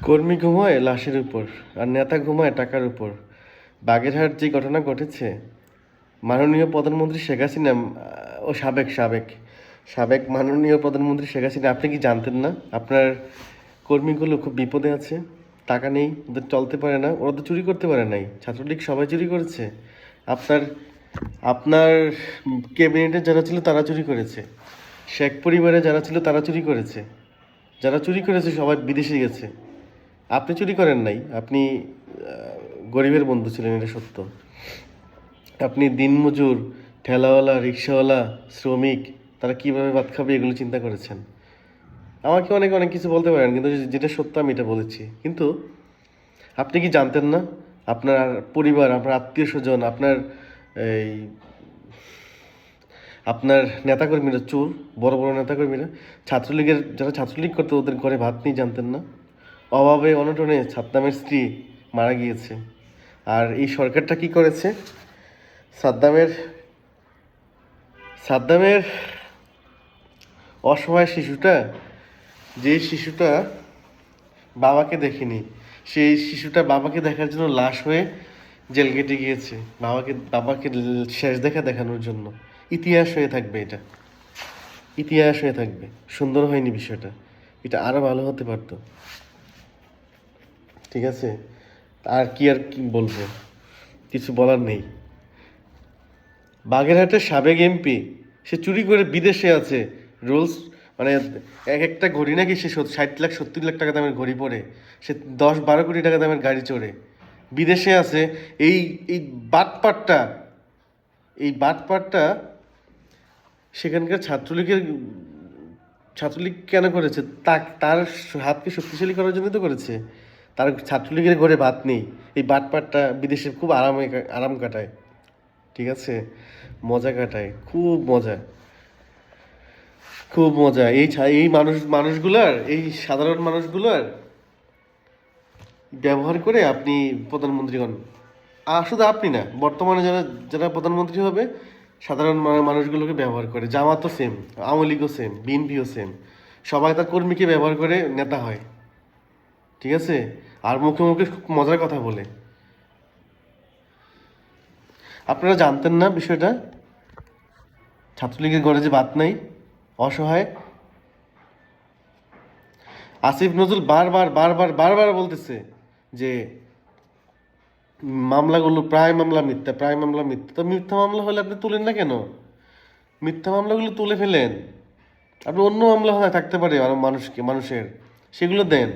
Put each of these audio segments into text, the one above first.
কর্মী ঘুমায় লাশের উপর, আর নেতা ঘুমায় টাকার উপর। বাগেরহাট যে ঘটনা ঘটেছে, মাননীয় প্রধানমন্ত্রী শেখ হাসিনা ও সাবেক সাবেক সাবেক মাননীয় প্রধানমন্ত্রী শেখ হাসিনা, আপনি কি জানতেন না আপনার কর্মীগুলো খুব বিপদে আছে? টাকা নেই, ওদের চলতে পারে না, ওরা তো চুরি করতে পারে নাই, ছাত্রলীগ সবাই চুরি করেছে। আপনার আপনার ক্যাবিনেটে যারা ছিল তারা চুরি করেছে, শেখ পরিবারে যারা ছিল তারা চুরি করেছে, যারা চুরি করেছে সবাই বিদেশে গেছে। আপনি চুরি করেন নাই, আপনি গরিবের বন্ধু ছিলেন, এটা সত্য। আপনি দিনমজুর, ঠেলাওয়ালা, রিক্সাওয়ালা, শ্রমিক, তারা কিভাবে ভাত খাবে এগুলো চিন্তা করেছেন। আমাকে অনেক অনেক কিছু বলতে পারেন, কিন্তু যেটা সত্য আমি এটা বলেছি। কিন্তু আপনি কি জানতেন না আপনার পরিবার, আপনার আত্মীয় স্বজন, এই আপনার নেতাকর্মীরা চোর, বড় বড় নেতাকর্মীরা, ছাত্রলীগের যারা ছাত্রলীগ করতো ওদের ঘরে ভাত নেই, জানতেন না? অভাবে অনটনে সাদ্দামের স্ত্রী মারা গিয়েছে। আর এই সরকারটা কি করেছে? সাদ্দামের সাদ্দামের অসহায় শিশুটা, যে শিশুটা বাবাকে দেখেনি, সেই শিশুটা বাবাকে দেখার জন্য লাশ হয়ে জেল কেটে গিয়েছে, বাবাকে শেষ দেখানোর জন্য। ইতিহাস হয়ে থাকবে এটা, ইতিহাস হয়ে থাকবে। সুন্দর হয়নি বিষয়টা, এটা আরো ভালো হতে পারতো। ঠিক আছে, আর কি বলবো, কিছু বলার নেই। বাগেরহাটের সাবেক এমপি, সে চুরি করে বিদেশে আছে। রোলস, মানে এক একটা ঘড়ি নাকি সে 60 লাখ 70 লাখ টাকা দামের ঘড়ি পরে, সে 10-12 কোটি টাকা দামের গাড়ি চড়ে বিদেশে আছে। এই এই বাটপাটটা এই বাটপাটটা সেখানকার ছাত্রলীগ কেন করেছে? তার হাতকে শক্তিশালী করার জন্য তো করেছে। তার ছাত্রলীগের ঘরে ভাত নেই, এই বাটপাটটা বিদেশে খুব আরাম কাটায়। ঠিক আছে, মজা কাটায়, খুব মজা, খুব মজা। এই মানুষগুলার, এই সাধারণ মানুষগুলার ব্যবহার করে আপনি প্রধানমন্ত্রী হন। আর শুধু আপনি না, বর্তমানে যারা যারা প্রধানমন্ত্রী হবে সাধারণ মানুষগুলোকে ব্যবহার করে। জামাতও সেম, আওয়ামী লীগও সেম, বিএনপিও সেম। সবাই তার কর্মীকে ব্যবহার করে নেতা হয়। ঠিক আছে, আর মুখে মুখে খুব মজার কথা বলে। আপনারা জানতেন না বিষয়টা? ছাত্রলীগের ঘরে যে ভাত নাই, অসহায়। আসিফ নজরুল বারবার বারবার বারবার বলতেছে যে মামলাগুলো প্রায় মামলা মিথ্যা, প্রায় মামলা মিথ্যা। তো মিথ্যা মামলা হলে আপনি তুলেন না কেন? মিথ্যা মামলাগুলো তুলে ফেলেন। আপনি অন্য মামলা হয় থাকতে পারে আর মানুষের, সেগুলো দেন।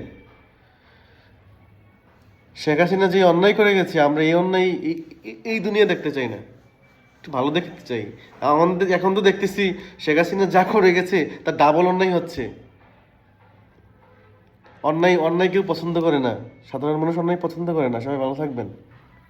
শেখ হাসিনা যে অন্যায় করে গেছে, আমরা এই অন্যায় এই দুনিয়া দেখতে চাই না, একটু ভালো দেখতে চাই। আমাদের এখন তো দেখতেছি শেখ হাসিনা যা করে গেছে তার ডাবল অন্যায় হচ্ছে। অন্যায় অন্যায় কেউ পছন্দ করে না, সাধারণ মানুষ অন্যায় পছন্দ করে না। সবাই ভালো থাকবেন।